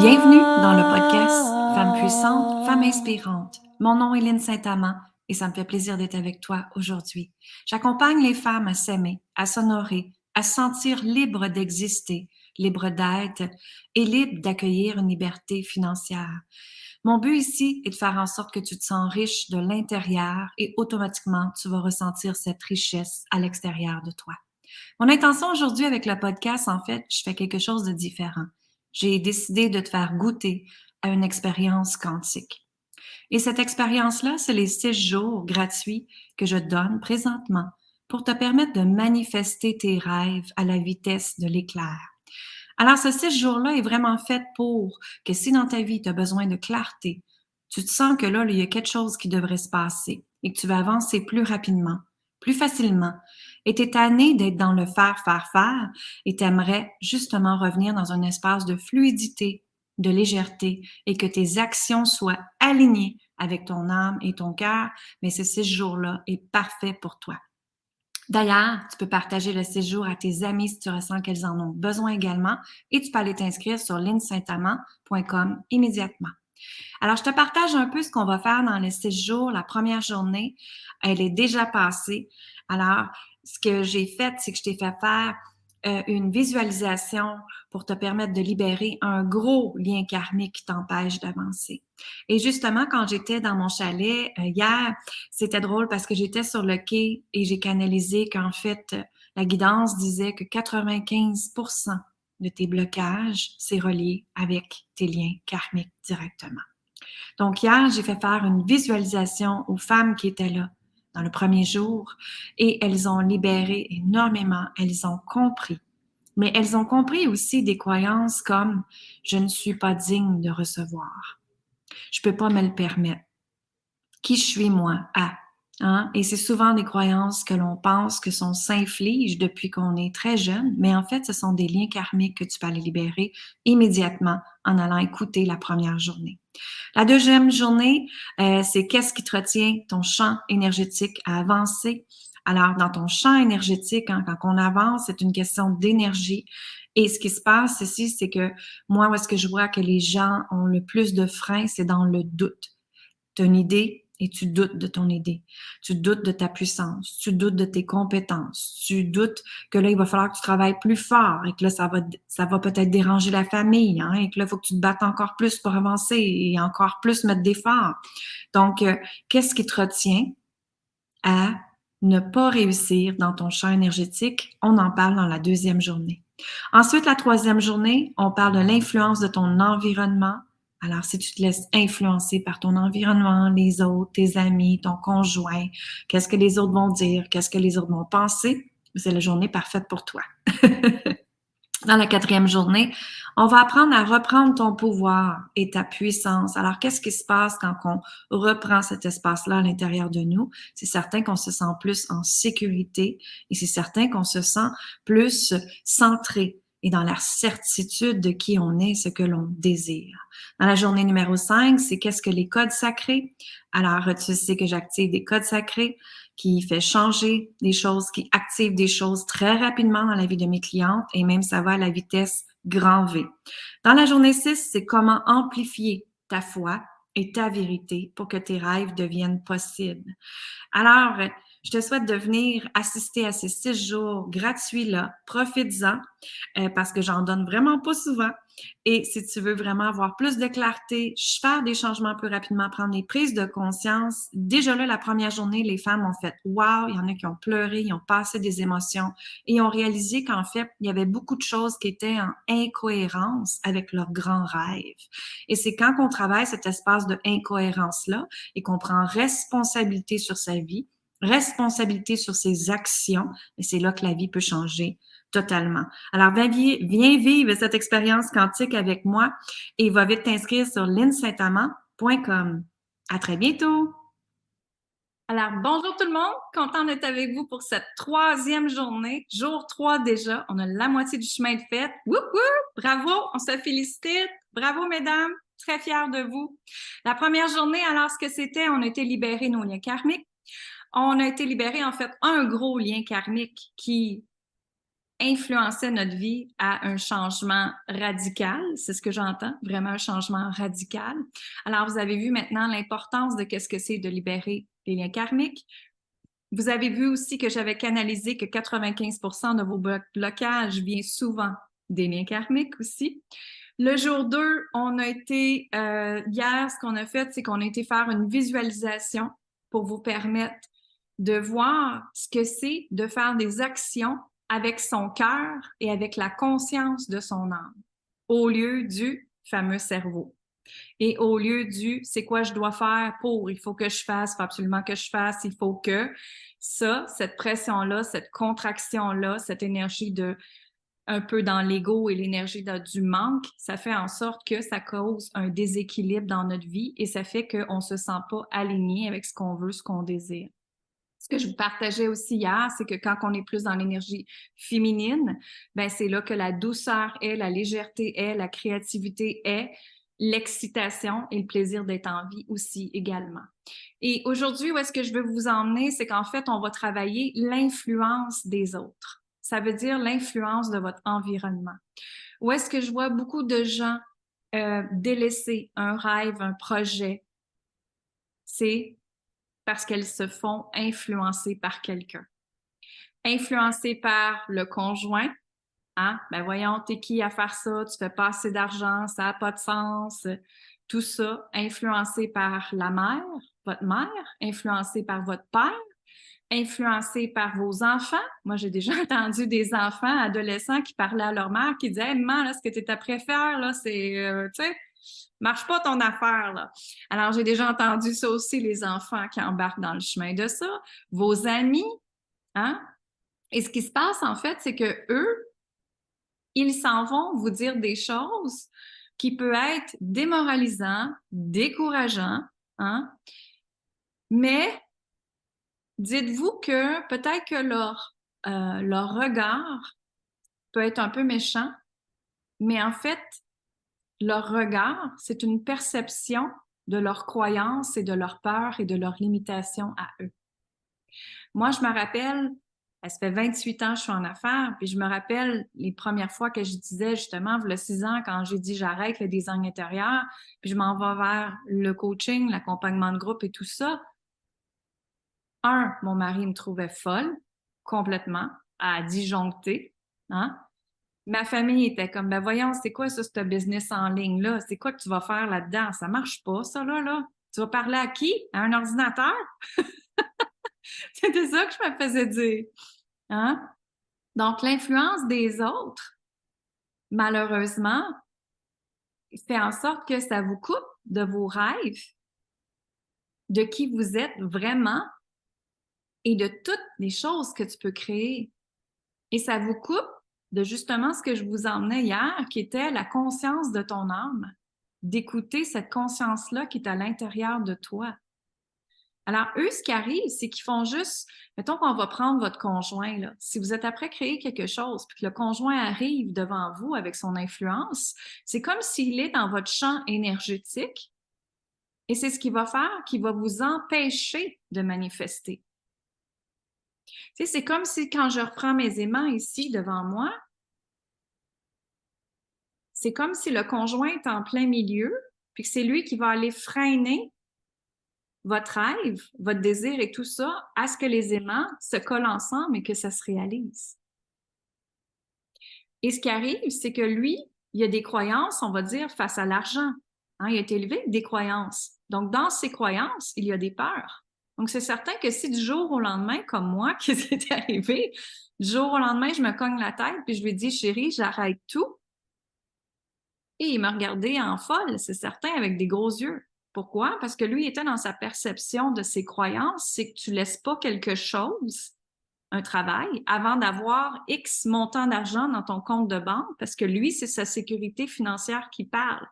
Bienvenue dans le podcast Femmes puissantes, Femmes inspirantes. Mon nom est Lynne Saint-Amand et ça me fait plaisir d'être avec toi aujourd'hui. J'accompagne les femmes à s'aimer, à s'honorer, à se sentir libres d'exister, libres d'être et libres d'accueillir une liberté financière. Mon but ici est de faire en sorte que tu te sens riche de l'intérieur et automatiquement tu vas ressentir cette richesse à l'extérieur de toi. Mon intention aujourd'hui avec le podcast, en fait, je fais quelque chose de différent. J'ai décidé de te faire goûter à une expérience quantique. Et cette expérience-là, c'est les 6 jours gratuits que je donne présentement pour te permettre de manifester tes rêves à la vitesse de l'éclair. Alors, ce 6 jours-là est vraiment fait pour que si dans ta vie, tu as besoin de clarté, tu te sens que là, il y a quelque chose qui devrait se passer et que tu vas avancer plus rapidement, plus facilement, et tu es tanné d'être dans le faire, et tu aimerais justement revenir dans un espace de fluidité, de légèreté, et que tes actions soient alignées avec ton âme et ton cœur, mais ce 6 jours-là est parfait pour toi. D'ailleurs, tu peux partager le séjour à tes amis si tu ressens qu'elles en ont besoin également et tu peux aller t'inscrire sur linsaintamant.com immédiatement. Alors, je te partage un peu ce qu'on va faire dans les 6 jours. La première journée, elle est déjà passée. Alors, ce que j'ai fait, c'est que je t'ai fait faire une visualisation pour te permettre de libérer un gros lien karmique qui t'empêche d'avancer. Et justement, quand j'étais dans mon chalet hier, c'était drôle parce que j'étais sur le quai et j'ai canalisé qu'en fait, la guidance disait que 95% de tes blocages, c'est relié avec tes liens karmiques directement. Donc, hier, j'ai fait faire une visualisation aux femmes qui étaient là dans le premier jour et elles ont libéré énormément, elles ont compris. Mais elles ont compris aussi des croyances comme « je ne suis pas digne de recevoir »,« je ne peux pas me le permettre »,« qui je suis moi » Hein? Et c'est souvent des croyances que l'on pense que sont s'infligent depuis qu'on est très jeune, mais en fait, ce sont des liens karmiques que tu peux aller libérer immédiatement en allant écouter la première journée. La deuxième journée, c'est qu'est-ce qui te retient, ton champ énergétique à avancer. Alors, dans ton champ énergétique, hein, quand on avance, c'est une question d'énergie. Et ce qui se passe ici, c'est que moi, où est-ce que je vois que les gens ont le plus de freins, c'est dans le doute. Tu as une idée et tu doutes de ton idée. Tu doutes de ta puissance. Tu doutes de tes compétences. Tu doutes que là, il va falloir que tu travailles plus fort et que là, ça va peut-être déranger la famille, hein, et que là, il faut que tu te battes encore plus pour avancer et encore plus mettre d'efforts. Donc, qu'est-ce qui te retient à ne pas réussir dans ton champ énergétique? On en parle dans la deuxième journée. Ensuite, la troisième journée, on parle de l'influence de ton environnement. Alors, si tu te laisses influencer par ton environnement, les autres, tes amis, ton conjoint, qu'est-ce que les autres vont dire, qu'est-ce que les autres vont penser, c'est la journée parfaite pour toi. Dans la quatrième journée, on va apprendre à reprendre ton pouvoir et ta puissance. Alors, qu'est-ce qui se passe quand on reprend cet espace-là à l'intérieur de nous? C'est certain qu'on se sent plus en sécurité et c'est certain qu'on se sent plus centré et dans la certitude de qui on est, ce que l'on désire. Dans la journée numéro 5, c'est qu'est-ce que les codes sacrés? Alors, tu sais que j'active des codes sacrés qui fait changer des choses, qui active des choses très rapidement dans la vie de mes clientes et même ça va à la vitesse grand V. Dans la journée 6, c'est comment amplifier ta foi et ta vérité pour que tes rêves deviennent possibles. Alors, je te souhaite de venir assister à ces 6 jours gratuits-là. Profites-en parce que j'en donne vraiment pas souvent. Et si tu veux vraiment avoir plus de clarté, faire des changements plus rapidement, prendre des prises de conscience, déjà là, la première journée, les femmes ont fait « wow », il y en a qui ont pleuré, ils ont passé des émotions et ont réalisé qu'en fait, il y avait beaucoup de choses qui étaient en incohérence avec leurs grands rêves. Et c'est quand on travaille cet espace de incohérence-là et qu'on prend responsabilité sur sa vie, responsabilité sur ses actions, et c'est là que la vie peut changer totalement. Alors, viens vivre cette expérience quantique avec moi et va vite t'inscrire sur linsaintamant.com. À très bientôt! Alors, bonjour tout le monde, content d'être avec vous pour cette troisième journée, jour 3 déjà, on a la moitié du chemin de fait. Woup woup! Bravo, on se félicite, bravo mesdames, très fière de vous. La première journée, alors ce que c'était, on a été libérés nos liens karmiques. On a été libérés en fait un gros lien karmique qui influençait notre vie à un changement radical. C'est ce que j'entends, vraiment un changement radical. Alors, vous avez vu maintenant l'importance de qu'est-ce que c'est de libérer les liens karmiques. Vous avez vu aussi que j'avais canalisé que 95% de vos blocages viennent souvent des liens karmiques aussi. Le jour 2, on a été, hier, ce qu'on a fait, c'est qu'on a été faire une visualisation pour vous permettre de voir ce que c'est de faire des actions avec son cœur et avec la conscience de son âme, au lieu du fameux cerveau. Et au lieu du « c'est quoi je dois faire pour, il faut que je fasse, il faut absolument que je fasse, il faut que », ça, cette pression-là, cette contraction-là, cette énergie de un peu dans l'ego et l'énergie du manque, ça fait en sorte que ça cause un déséquilibre dans notre vie et ça fait qu'on ne se sent pas aligné avec ce qu'on veut, ce qu'on désire. Ce que je vous partageais aussi hier, c'est que quand on est plus dans l'énergie féminine, ben c'est là que la douceur est, la légèreté est, la créativité est, l'excitation et le plaisir d'être en vie aussi également. Et aujourd'hui, où est-ce que je veux vous emmener, c'est qu'en fait, on va travailler l'influence des autres. Ça veut dire l'influence de votre environnement. Où est-ce que je vois beaucoup de gens délaisser un rêve, un projet? C'est parce qu'elles se font influencer par quelqu'un. Influencer par le conjoint. Hein? Ben voyons, t'es qui à faire ça? Tu fais pas assez d'argent, ça n'a pas de sens. Tout ça, influencé par la mère, votre mère, influencé par votre père, influencé par vos enfants. Moi, j'ai déjà entendu des enfants, adolescents qui parlaient à leur mère, qui disaient hey, « Maman, là, ce que tu es après faire, là, c'est, tu sais, marche pas ton affaire, là. » Alors, j'ai déjà entendu ça aussi, les enfants qui embarquent dans le chemin de ça. Vos amis, hein? Et ce qui se passe, en fait, c'est que eux, ils s'en vont vous dire des choses qui peuvent être démoralisantes, décourageantes, hein? Mais dites-vous que peut-être que leur regard peut être un peu méchant, mais en fait, leur regard, c'est une perception de leurs croyances et de leurs peurs et de leurs limitations à eux. Moi, je me rappelle, ça fait 28 ans que je suis en affaires, puis je me rappelle les premières fois que je disais justement, il y a 6 ans, quand j'ai dit j'arrête le design intérieur, puis je m'en vais vers le coaching, l'accompagnement de groupe et tout ça. Mon mari me trouvait folle, complètement, à disjoncter, hein? Ma famille était comme, ben voyons, c'est quoi ça, ce business en ligne-là? C'est quoi que tu vas faire là-dedans? Ça marche pas, ça, là. Tu vas parler à qui? À un ordinateur? C'était ça que je me faisais dire. Hein? Donc, l'influence des autres, malheureusement, fait en sorte que ça vous coupe de vos rêves, de qui vous êtes vraiment et de toutes les choses que tu peux créer. Et ça vous coupe de justement ce que je vous emmenais hier, qui était la conscience de ton âme, d'écouter cette conscience-là qui est à l'intérieur de toi. Alors, eux, ce qui arrive, c'est qu'ils font juste, mettons qu'on va prendre votre conjoint, là. Si vous êtes après créer quelque chose, puis que le conjoint arrive devant vous avec son influence, c'est comme s'il est dans votre champ énergétique et c'est ce qu'il va faire, qui va vous empêcher de manifester. Tu sais, c'est comme si quand je reprends mes aimants ici devant moi, c'est comme si le conjoint est en plein milieu, puis que c'est lui qui va aller freiner votre rêve, votre désir et tout ça, à ce que les aimants se collent ensemble et que ça se réalise. Et ce qui arrive, c'est que lui, il y a des croyances, on va dire, face à l'argent. Hein, il a été élevé avec des croyances. Donc, dans ces croyances, il y a des peurs. Donc, c'est certain que si du jour au lendemain, comme moi, qui s'est arrivé, du jour au lendemain, je me cogne la tête puis je lui dis, chérie, j'arrête tout. Et il m'a regardé en folle, c'est certain, avec des gros yeux. Pourquoi? Parce que lui était dans sa perception de ses croyances, c'est que tu laisses pas quelque chose, un travail, avant d'avoir X montant d'argent dans ton compte de banque, parce que lui, c'est sa sécurité financière qui parle.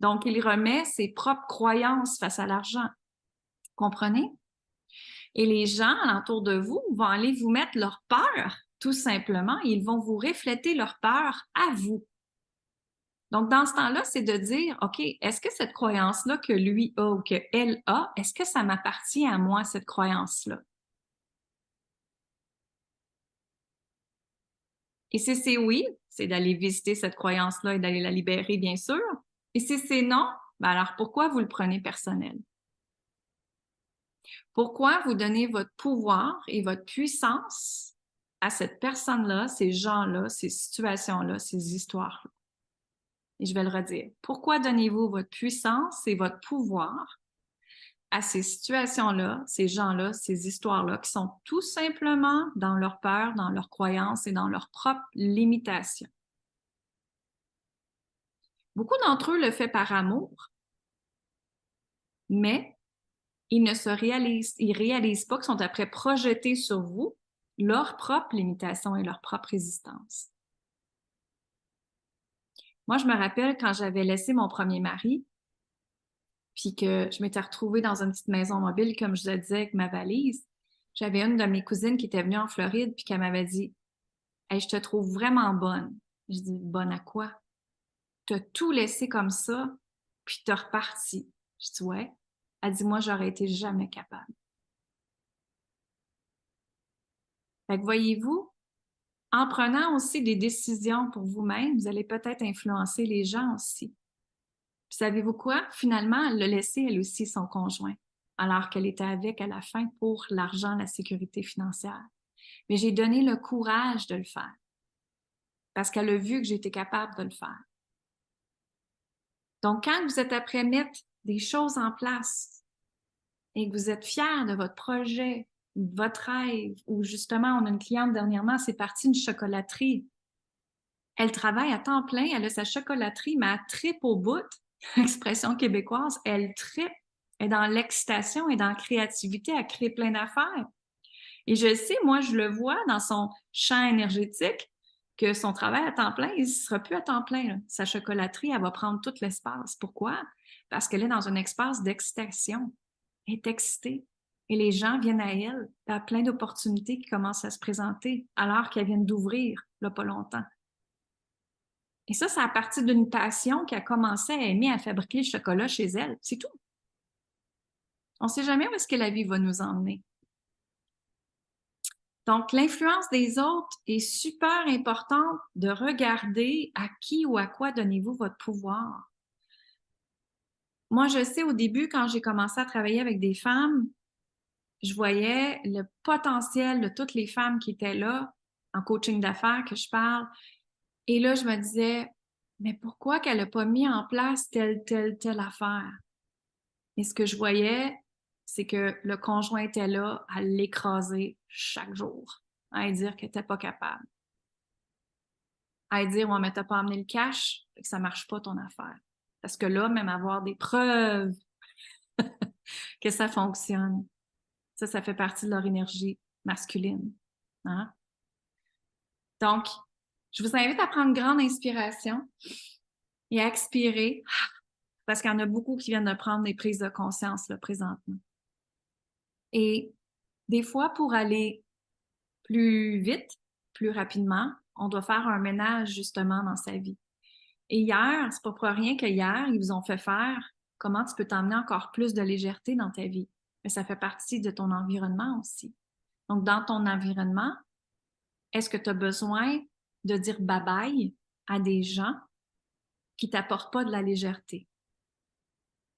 Donc, il remet ses propres croyances face à l'argent. Comprenez? Et les gens alentour de vous vont aller vous mettre leur peur, tout simplement. Ils vont vous refléter leur peur à vous. Donc, dans ce temps-là, c'est de dire, OK, est-ce que cette croyance-là que lui a ou qu'elle a, est-ce que ça m'appartient à moi, cette croyance-là? Et si c'est oui, c'est d'aller visiter cette croyance-là et d'aller la libérer, bien sûr. Et si c'est non, ben alors pourquoi vous le prenez personnel? Pourquoi vous donnez votre pouvoir et votre puissance à cette personne-là, ces gens-là, ces situations-là, ces histoires-là? Et je vais le redire. Pourquoi donnez-vous votre puissance et votre pouvoir à ces situations-là, ces gens-là, ces histoires-là qui sont tout simplement dans leur peur, dans leurs croyances et dans leurs propres limitations? Beaucoup d'entre eux le font par amour, mais ils réalisent pas qu'ils sont après projetés sur vous leurs propres limitations et leur propre résistance. Moi, je me rappelle quand j'avais laissé mon premier mari, puis que je m'étais retrouvée dans une petite maison mobile, comme je le disais, avec ma valise. J'avais une de mes cousines qui était venue en Floride, puis qu'elle m'avait dit « Hey, je te trouve vraiment bonne. » Je dis « Bonne à quoi? T'as tout laissé comme ça, puis t'as reparti. » Je dis « Ouais. » Elle dit « Moi, j'aurais été jamais capable. » Fait que voyez-vous, en prenant aussi des décisions pour vous-même, vous allez peut-être influencer les gens aussi. Puis savez-vous quoi? Finalement, elle l'a laissé elle aussi son conjoint, alors qu'elle était avec à la fin pour l'argent, la sécurité financière. Mais j'ai donné le courage de le faire parce qu'elle a vu que j'étais capable de le faire. Donc, quand vous êtes après mettre des choses en place et que vous êtes fier de votre projet, de votre rêve, ou justement, on a une cliente dernièrement, c'est parti une chocolaterie. Elle travaille à temps plein, elle a sa chocolaterie, mais elle tripe au bout, expression québécoise, elle tripe, elle est dans l'excitation et dans la créativité, elle crée plein d'affaires. Et je sais, moi, je le vois dans son champ énergétique, que son travail à temps plein, il ne sera plus à temps plein. Là. Sa chocolaterie, elle va prendre tout l'espace. Pourquoi? Parce qu'elle est dans un espace d'excitation. Elle est excitée. Et les gens viennent à elle. Il y a plein d'opportunités qui commencent à se présenter alors qu'elle vient d'ouvrir, là, pas longtemps. Et ça a parti d'une passion qui a commencé à aimer à fabriquer le chocolat chez elle. C'est tout. On ne sait jamais où est-ce que la vie va nous emmener. Donc, l'influence des autres est super importante de regarder à qui ou à quoi donnez-vous votre pouvoir. Moi, je sais, au début, quand j'ai commencé à travailler avec des femmes, je voyais le potentiel de toutes les femmes qui étaient là, en coaching d'affaires que je parle. Et là, je me disais, mais pourquoi qu'elle n'a pas mis en place telle affaire? Et ce que je voyais, c'est que le conjoint était là à l'écraser chaque jour, à lui dire qu'elle n'était pas capable, à lui dire, ouais, mais t'as pas amené le cash, fait que ça marche pas ton affaire. Parce que là, même avoir des preuves que ça fonctionne, ça fait partie de leur énergie masculine. Hein? Donc, je vous invite à prendre grande inspiration et à expirer, parce qu'il y en a beaucoup qui viennent de prendre des prises de conscience là, présentement. Et des fois, pour aller plus vite, plus rapidement, on doit faire un ménage justement dans sa vie. Et hier, c'est pas pour rien que hier, ils vous ont fait faire comment tu peux t'emmener encore plus de légèreté dans ta vie. Mais ça fait partie de ton environnement aussi. Donc, dans ton environnement, est-ce que tu as besoin de dire bye-bye à des gens qui t'apportent pas de la légèreté?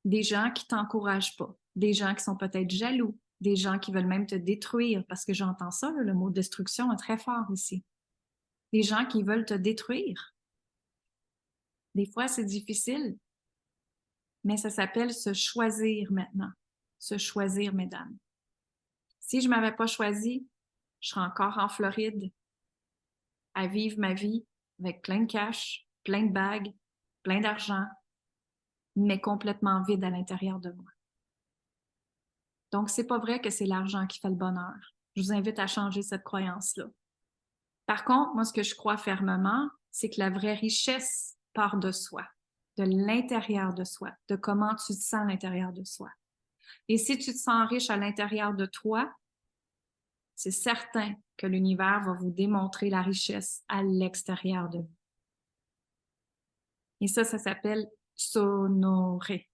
Des gens qui t'encouragent pas, des gens qui sont peut-être jaloux, des gens qui veulent même te détruire, parce que j'entends ça, là, le mot destruction est très fort ici. Des gens qui veulent te détruire. Des fois, c'est difficile, mais ça s'appelle se choisir maintenant. Se choisir, mesdames. Si je m'avais pas choisi, je serais encore en Floride à vivre ma vie avec plein de cash, plein de bagues, plein d'argent, mais complètement vide à l'intérieur de moi. Donc, c'est pas vrai que c'est l'argent qui fait le bonheur. Je vous invite à changer cette croyance-là. Par contre, moi, ce que je crois fermement, c'est que la vraie richesse part de soi, de l'intérieur de soi, de comment tu te sens à l'intérieur de soi. Et si tu te sens riche à l'intérieur de toi, c'est certain que l'univers va vous démontrer la richesse à l'extérieur de vous. Et ça s'appelle s'honorer,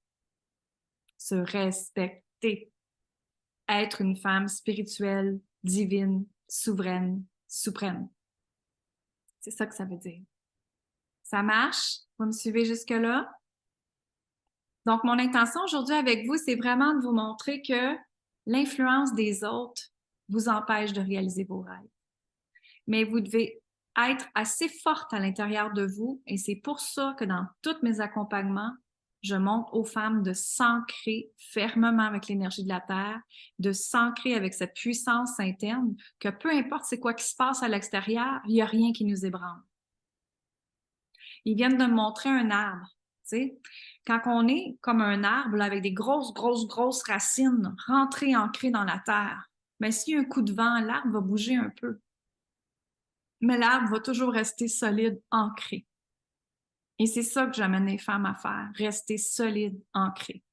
se respecter, être une femme spirituelle, divine, souveraine, suprême. C'est ça que ça veut dire. Ça marche? Vous me suivez jusque-là? Donc, mon intention aujourd'hui avec vous, c'est vraiment de vous montrer que l'influence des autres vous empêche de réaliser vos rêves. Mais vous devez être assez forte à l'intérieur de vous et c'est pour ça que dans tous mes accompagnements, je montre aux femmes de s'ancrer fermement avec l'énergie de la Terre, de s'ancrer avec cette puissance interne, que peu importe c'est quoi qui se passe à l'extérieur, il n'y a rien qui nous ébranle. Ils viennent de me montrer un arbre, tu sais. Quand on est comme un arbre là, avec des grosses racines rentrées, ancrées dans la terre, mais s'il y a un coup de vent, l'arbre va bouger un peu. Mais l'arbre va toujours rester solide, ancré. Et c'est ça que j'amène les femmes à faire, rester solide, ancré.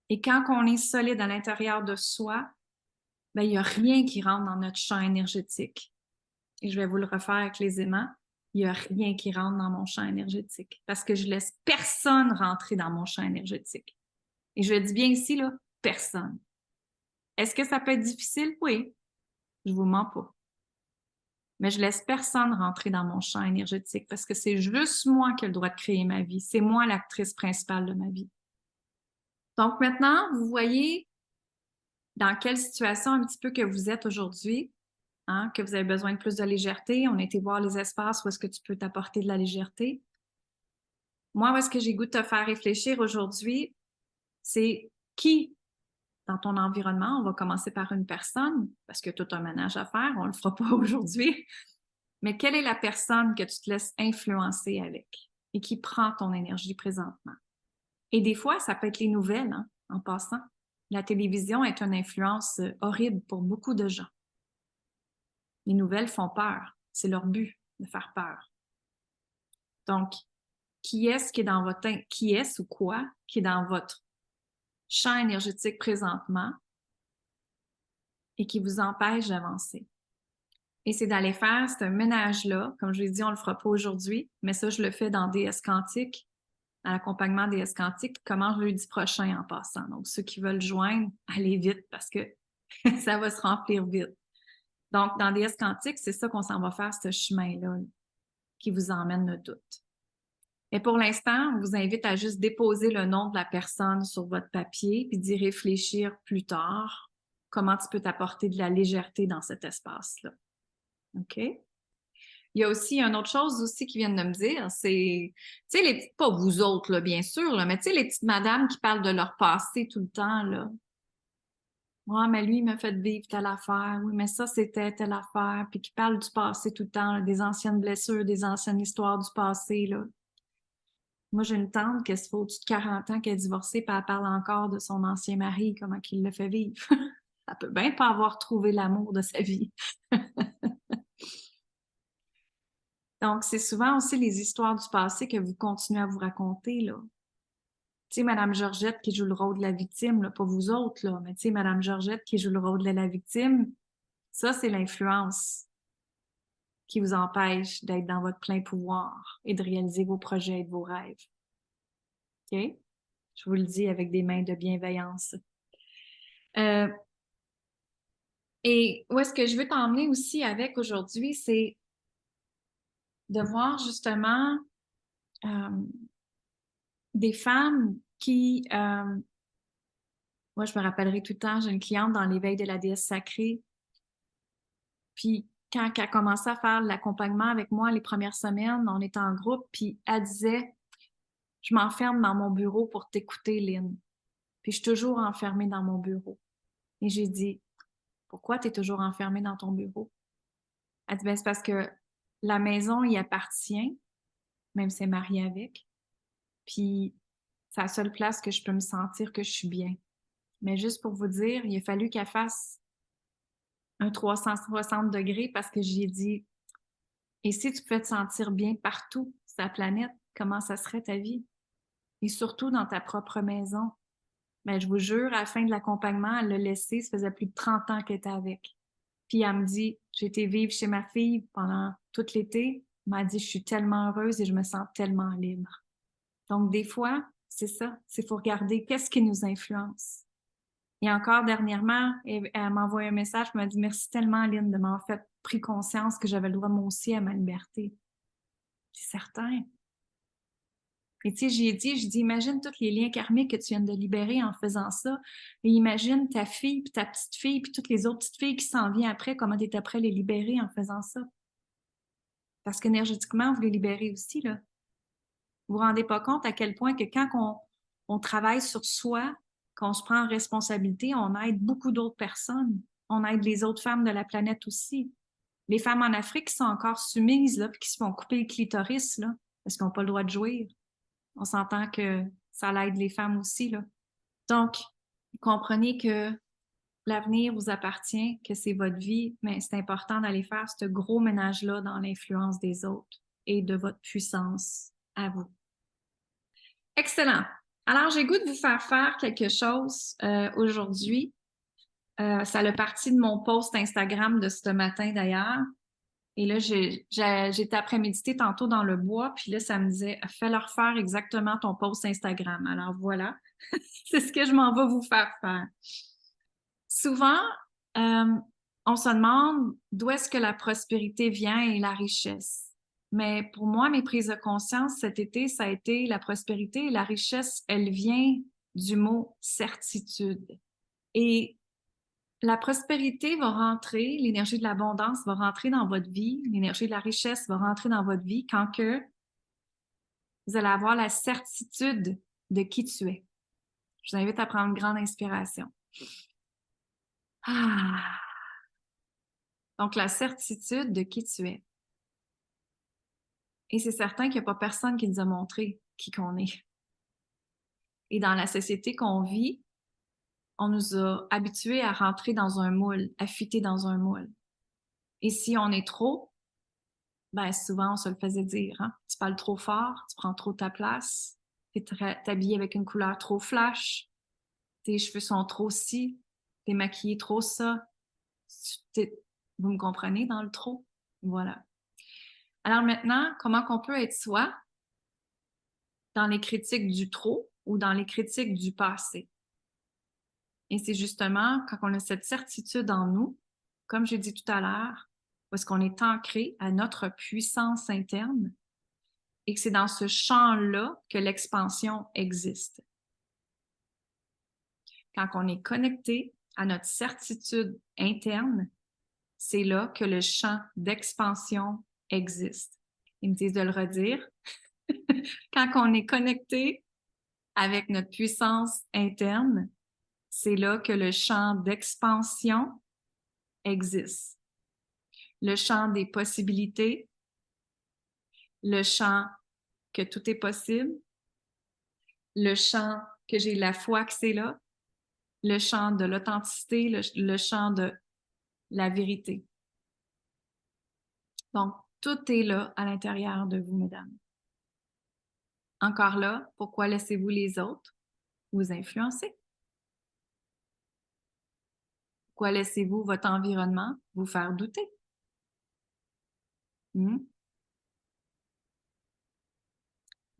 Et quand on est solide à l'intérieur de soi, ben, il n'y a rien qui rentre dans notre champ énergétique. Et je vais vous le refaire avec les aimants. Il n'y a rien qui rentre dans mon champ énergétique parce que je laisse personne rentrer dans mon champ énergétique. Et je le dis bien ici, là, personne. Est-ce que ça peut être difficile? Oui. Je vous mens pas. Mais je laisse personne rentrer dans mon champ énergétique parce que c'est juste moi qui ai le droit de créer ma vie. C'est moi l'actrice principale de ma vie. Donc maintenant, vous voyez dans quelle situation un petit peu que vous êtes aujourd'hui, hein, que vous avez besoin de plus de légèreté. On a été voir les espaces où est-ce que tu peux t'apporter de la légèreté. Moi, où est-ce que j'ai goût de te faire réfléchir aujourd'hui, c'est qui dans ton environnement, on va commencer par une personne, parce que tout un ménage à faire, on ne le fera pas aujourd'hui, mais quelle est la personne que tu te laisses influencer avec et qui prend ton énergie présentement? Et des fois, ça peut être les nouvelles, hein, en passant. La télévision est une influence horrible pour beaucoup de gens. Les nouvelles font peur. C'est leur but de faire peur. Donc, qui est-ce qui est dans votre, qui est-ce ou quoi qui est dans votre champ énergétique présentement et qui vous empêche d'avancer? Et c'est d'aller faire ce ménage-là. Comme je l'ai dit, on ne le fera pas aujourd'hui, mais ça, je le fais dans DS Quantique, à l'accompagnement DS Quantique, qui commence jeudi prochain en passant. Donc, ceux qui veulent joindre, allez vite parce que ça va se remplir vite. Donc, dans DS Quantique, c'est ça qu'on s'en va faire, ce chemin-là qui vous emmène le doute. Et pour l'instant, on vous invite à juste déposer le nom de la personne sur votre papier puis d'y réfléchir plus tard. Comment tu peux t'apporter de la légèreté dans cet espace-là. OK? Il y a aussi une autre chose aussi qui viennent de me dire, c'est, tu sais, les petites, pas vous autres, là, bien sûr, là, mais tu sais, les petites madames qui parlent de leur passé tout le temps, là. Ouais, mais lui, il m'a fait vivre telle affaire. Oui, mais ça, c'était telle affaire. Puis qui parlent du passé tout le temps, là, des anciennes blessures, des anciennes histoires du passé, là. Moi, j'ai une tante qui se fait au-dessus de 40 ans, qui est divorcée, puis elle parle encore de son ancien mari, comment il le fait vivre. Elle peut bien pas avoir trouvé l'amour de sa vie. Donc, c'est souvent aussi les histoires du passé que vous continuez à vous raconter, là. Tu sais, Madame Georgette qui joue le rôle de la victime, là, pas vous autres, là, mais tu sais, Madame Georgette qui joue le rôle de la victime, ça, c'est l'influence qui vous empêche d'être dans votre plein pouvoir et de réaliser vos projets et vos rêves. OK? Je vous le dis avec des mains de bienveillance. Et où est-ce que je veux t'emmener aussi avec aujourd'hui, c'est de voir justement des femmes qui, moi je me rappellerai tout le temps, j'ai une cliente dans l'éveil de la déesse sacrée, puis quand elle a commencé à faire l'accompagnement avec moi les premières semaines, on était en groupe, puis elle disait, je m'enferme dans mon bureau pour t'écouter, Lynn. Puis je suis toujours enfermée dans mon bureau. Et j'ai dit, pourquoi tu es toujours enfermée dans ton bureau? Elle dit, ben c'est parce que la maison y appartient, même si elle est mariée avec. Puis c'est la seule place que je peux me sentir que je suis bien. Mais juste pour vous dire, il a fallu qu'elle fasse un 360 degrés parce que j'ai dit, et si tu pouvais te sentir bien partout sur la planète, comment ça serait ta vie? Et surtout dans ta propre maison. Mais je vous jure, à la fin de l'accompagnement, elle l'a laissé, ça faisait plus de 30 ans qu'elle était avec. Puis elle me dit, j'ai été vivre chez ma fille pendant tout l'été. Elle m'a dit, je suis tellement heureuse et je me sens tellement libre. Donc, des fois, c'est ça, c'est faut regarder qu'est-ce qui nous influence. Et encore dernièrement, elle m'a envoyé un message, elle m'a dit, merci tellement, Lynn, de m'avoir fait pris conscience que j'avais le droit moi aussi à ma liberté. C'est certain. Et tu sais, j'ai dit, je dis, imagine tous les liens karmiques que tu viens de libérer en faisant ça. Et imagine ta fille, puis ta petite fille, puis toutes les autres petites filles qui s'en viennent après, comment tu es après les libérer en faisant ça. Parce qu'énergétiquement, vous les libérez aussi, là. Vous vous rendez pas compte à quel point que quand on travaille sur soi, qu'on se prend en responsabilité, on aide beaucoup d'autres personnes. On aide les autres femmes de la planète aussi. Les femmes en Afrique qui sont encore soumises, là, puis qui se font couper le clitoris, là, parce qu'ils n'ont pas le droit de jouir. On s'entend que ça l'aide les femmes aussi, là. Donc, comprenez que l'avenir vous appartient, que c'est votre vie, mais c'est important d'aller faire ce gros ménage-là dans l'influence des autres et de votre puissance à vous. Excellent. Alors, j'ai goût de vous faire quelque chose aujourd'hui. Ça a parti de mon post Instagram de ce matin d'ailleurs. Et là, j'étais après-méditer tantôt dans le bois, puis là, ça me disait « Fais-leur faire exactement ton post Instagram ». Alors voilà, c'est ce que je m'en vais vous faire faire. Souvent, on se demande d'où est-ce que la prospérité vient et la richesse. Mais pour moi, mes prises de conscience cet été, ça a été la prospérité et la richesse, elle vient du mot certitude. Et la prospérité va rentrer, l'énergie de l'abondance va rentrer dans votre vie, l'énergie de la richesse va rentrer dans votre vie quand que vous allez avoir la certitude de qui tu es. Je vous invite à prendre une grande inspiration. Ah. Donc, la certitude de qui tu es. Et c'est certain qu'il n'y a pas personne qui nous a montré qui qu'on est. Et dans la société qu'on vit, on nous a habitués à rentrer dans un moule, à fitter dans un moule. Et si on est trop, ben souvent on se le faisait dire, hein? Tu parles trop fort, tu prends trop ta place, t'es habillé avec une couleur trop flash, tes cheveux sont trop ci, t'es maquillé trop ça. Vous me comprenez dans le trop? Voilà. Alors maintenant, comment qu'on peut être soi dans les critiques du trop ou dans les critiques du passé? Et c'est justement quand on a cette certitude en nous, comme j'ai dit tout à l'heure, parce qu'on est ancré à notre puissance interne et que c'est dans ce champ-là que l'expansion existe. Quand on est connecté à notre certitude interne, c'est là que le champ d'expansion existe. Ils me disent de le redire. Quand on est connecté avec notre puissance interne, c'est là que le champ d'expansion existe. Le champ des possibilités, le champ que tout est possible, le champ que j'ai la foi que c'est là, le champ de l'authenticité, le champ de la vérité. Donc, tout est là à l'intérieur de vous, mesdames. Encore là, pourquoi laissez-vous les autres vous influencer? Pourquoi laissez-vous votre environnement vous faire douter?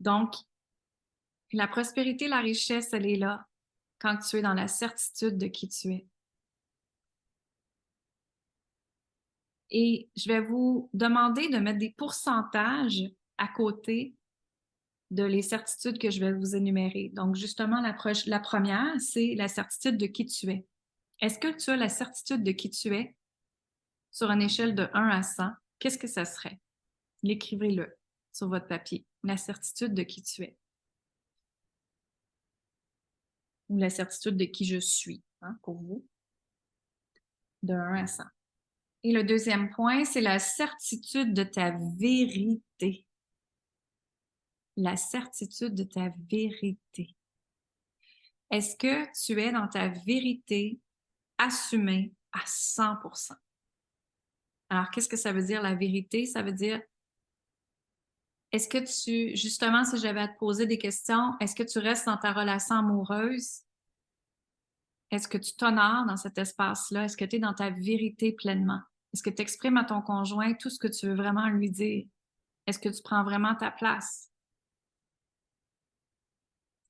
Donc, la prospérité, la richesse, elle est là quand tu es dans la certitude de qui tu es. Et je vais vous demander de mettre des pourcentages à côté de les certitudes que je vais vous énumérer. Donc, justement, la première, c'est la certitude de qui tu es. Est-ce que tu as la certitude de qui tu es sur une échelle de 1 à 100? Qu'est-ce que ça serait? L'écrivez-le sur votre papier. La certitude de qui tu es. Ou la certitude de qui je suis, hein, pour vous, de 1 à 100. Et le deuxième point, c'est la certitude de ta vérité. La certitude de ta vérité. Est-ce que tu es dans ta vérité assumée à 100%? Alors, qu'est-ce que ça veut dire la vérité? Ça veut dire, est-ce que justement, si j'avais à te poser des questions, est-ce que tu restes dans ta relation amoureuse? Est-ce que tu t'honores dans cet espace-là? Est-ce que tu es dans ta vérité pleinement? Est-ce que tu exprimes à ton conjoint tout ce que tu veux vraiment lui dire? Est-ce que tu prends vraiment ta place?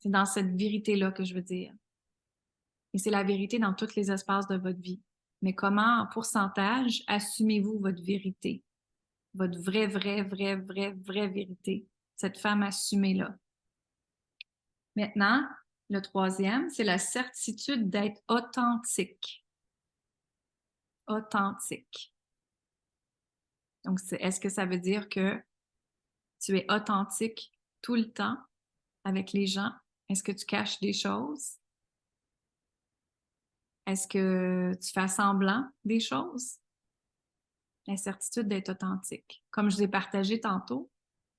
C'est dans cette vérité-là que je veux dire. Et c'est la vérité dans tous les espaces de votre vie. Mais comment, en pourcentage, assumez-vous votre vérité? votre vraie vérité, cette femme assumée-là. Maintenant, le troisième, c'est la certitude d'être authentique. Authentique. Donc, est-ce que ça veut dire que tu es authentique tout le temps avec les gens? Est-ce que tu caches des choses? Est-ce que tu fais semblant des choses? L'incertitude d'être authentique. Comme je vous ai partagé tantôt,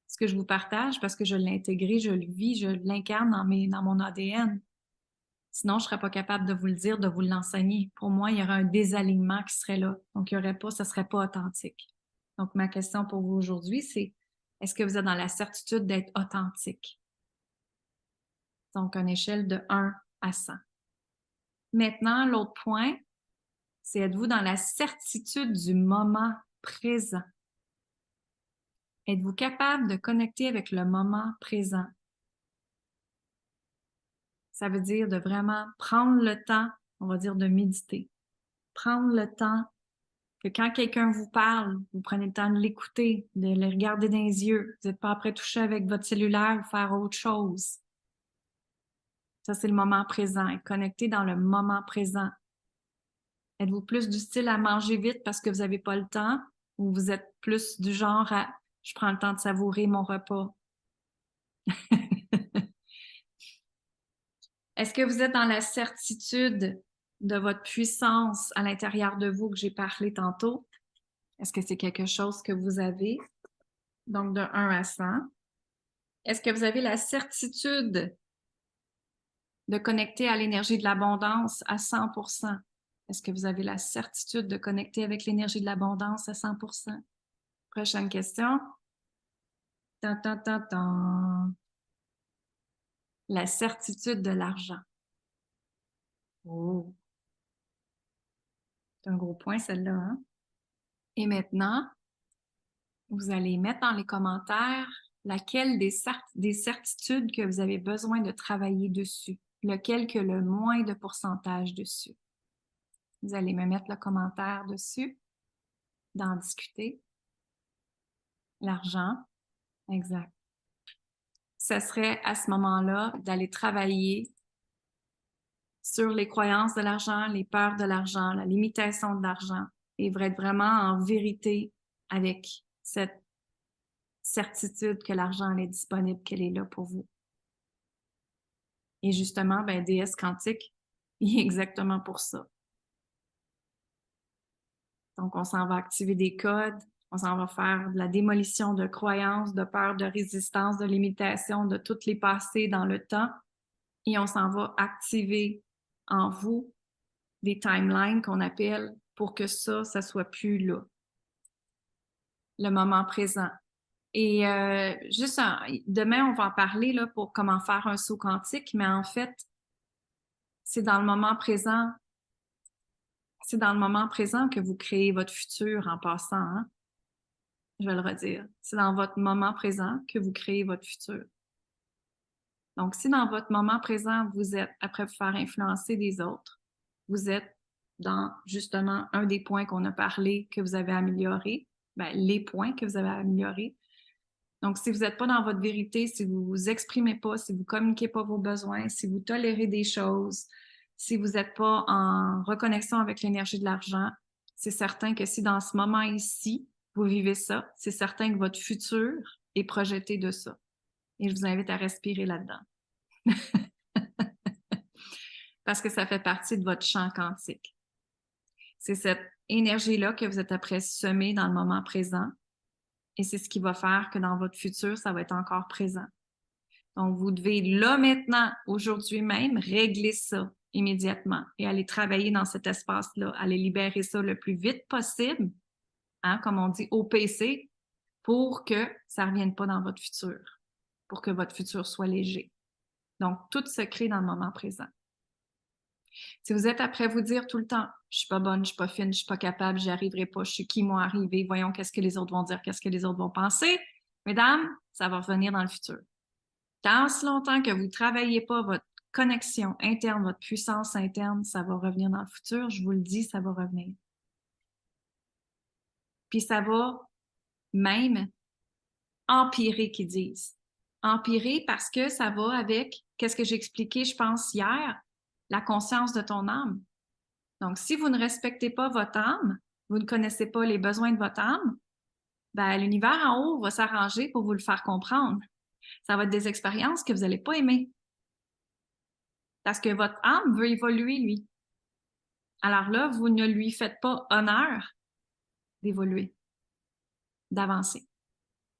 ce que je vous partage parce que je l'ai intégré, je le vis, je l'incarne dans mon ADN. Sinon, je ne serais pas capable de vous le dire, de vous l'enseigner. Pour moi, il y aurait un désalignement qui serait là. Donc, il y aurait pas, ça ne serait pas authentique. Donc, ma question pour vous aujourd'hui, c'est est-ce que vous êtes dans la certitude d'être authentique? Donc, une échelle de 1 à 100. Maintenant, l'autre point, c'est êtes-vous dans la certitude du moment présent? Êtes-vous capable de connecter avec le moment présent? Ça veut dire de vraiment prendre le temps, on va dire de méditer. Prendre le temps que quand quelqu'un vous parle, vous prenez le temps de l'écouter, de le regarder dans les yeux. Vous n'êtes pas après toucher avec votre cellulaire ou faire autre chose. Ça, c'est le moment présent. Être connecté dans le moment présent. Êtes-vous plus du style à manger vite parce que vous n'avez pas le temps ou vous êtes plus du genre à « je prends le temps de savourer mon repas ». Est-ce que vous êtes dans la certitude de votre puissance à l'intérieur de vous que j'ai parlé tantôt? Est-ce que c'est quelque chose que vous avez? Donc, de 1 à 100. Est-ce que vous avez la certitude de connecter à l'énergie de l'abondance à 100%? Est-ce que vous avez la certitude de connecter avec l'énergie de l'abondance à 100%? Prochaine question. Tan, tan, tan, tan. La certitude de l'argent. Oh! C'est un gros point, celle-là, hein? Et maintenant, vous allez mettre dans les commentaires laquelle des certitudes que vous avez besoin de travailler dessus, lequel que le moins de pourcentage dessus. Vous allez me mettre le commentaire dessus, d'en discuter. L'argent, exact. Ce serait à ce moment-là d'aller travailler sur les croyances de l'argent, les peurs de l'argent, la limitation de l'argent, et être vraiment en vérité avec cette certitude que l'argent est disponible, qu'elle est là pour vous. Et justement, ben, DS quantique, il est exactement pour ça. Donc, on s'en va activer des codes, on s'en va faire de la démolition de croyances, de peurs, de résistance, de limitation, de toutes les passées dans le temps. Et on s'en va activer en vous des timelines qu'on appelle pour que ça soit plus là. Le moment présent. Et demain, on va en parler là, pour comment faire un saut quantique, mais en fait, c'est dans le moment présent. C'est dans le moment présent que vous créez votre futur en passant, hein? Je vais le redire. C'est dans votre moment présent que vous créez votre futur. Donc, si dans votre moment présent, vous êtes, après vous faire influencer des autres, vous êtes dans justement un des points qu'on a parlé que vous avez amélioré, ben, les points que vous avez améliorés. Donc, si vous n'êtes pas dans votre vérité, si vous vous exprimez pas, si vous communiquez pas vos besoins, si vous tolérez des choses, si vous n'êtes pas en reconnexion avec l'énergie de l'argent, c'est certain que si dans ce moment ici, vous vivez ça, c'est certain que votre futur est projeté de ça. Et je vous invite à respirer là-dedans. Parce que ça fait partie de votre champ quantique. C'est cette énergie-là que vous êtes après semer dans le moment présent. Et c'est ce qui va faire que dans votre futur, ça va être encore présent. Donc, vous devez là maintenant, aujourd'hui même, régler ça immédiatement et aller travailler dans cet espace-là, aller libérer ça le plus vite possible, hein, comme on dit au PC, pour que ça ne revienne pas dans votre futur, pour que votre futur soit léger. Donc, tout se crée dans le moment présent. Si vous êtes après vous dire tout le temps « je suis pas bonne, je suis pas fine, je suis pas capable, j'y arriverai pas, je suis qui moi arriver, voyons qu'est-ce que les autres vont dire, qu'est-ce que les autres vont penser », mesdames, ça va revenir dans le futur. Tant aussi longtemps que vous ne travaillez pas votre connexion interne, votre puissance interne, ça va revenir dans le futur. Je vous le dis, ça va revenir. Puis ça va même empirer qu'ils disent. Empirer parce que ça va avec qu'est-ce que j'ai expliqué, je pense, hier, la conscience de ton âme. Donc, si vous ne respectez pas votre âme, vous ne connaissez pas les besoins de votre âme, ben, l'univers en haut va s'arranger pour vous le faire comprendre. Ça va être des expériences que vous n'allez pas aimer. Parce que votre âme veut évoluer, lui. Alors là, vous ne lui faites pas honneur d'évoluer, d'avancer,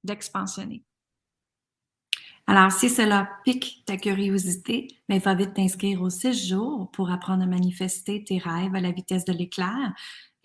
d'expansionner. Alors, si cela pique ta curiosité, mais va vite t'inscrire aux 6 jours pour apprendre à manifester tes rêves à la vitesse de l'éclair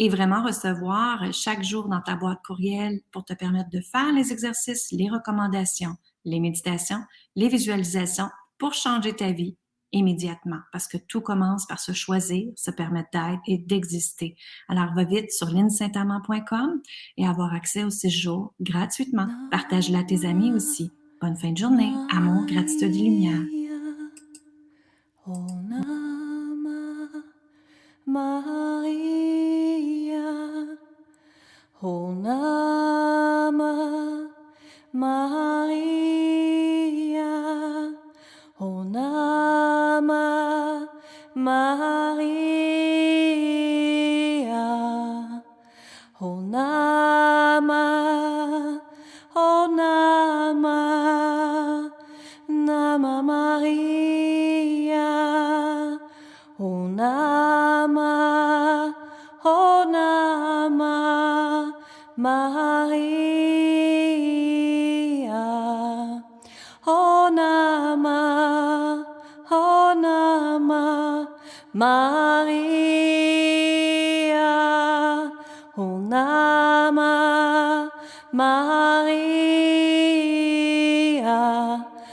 et vraiment recevoir chaque jour dans ta boîte courriel pour te permettre de faire les exercices, les recommandations, les méditations, les visualisations pour changer ta vie immédiatement parce que tout commence par se choisir, se permettre d'être et d'exister. Alors, va vite sur linsaintamant.com et avoir accès aux 6 jours gratuitement. Partage-la à tes amis aussi. Bonne fin de journée. Amour, gratitude et lumière. Oh Nama Maria, Oh Nama Maria, Oh Nama Maria, Oh Nama, Oh Nama, Nama Maria, Oh Nama, Oh Nama Maria, Oh Nama, Oh Nama Maria, Oh Nama Maria.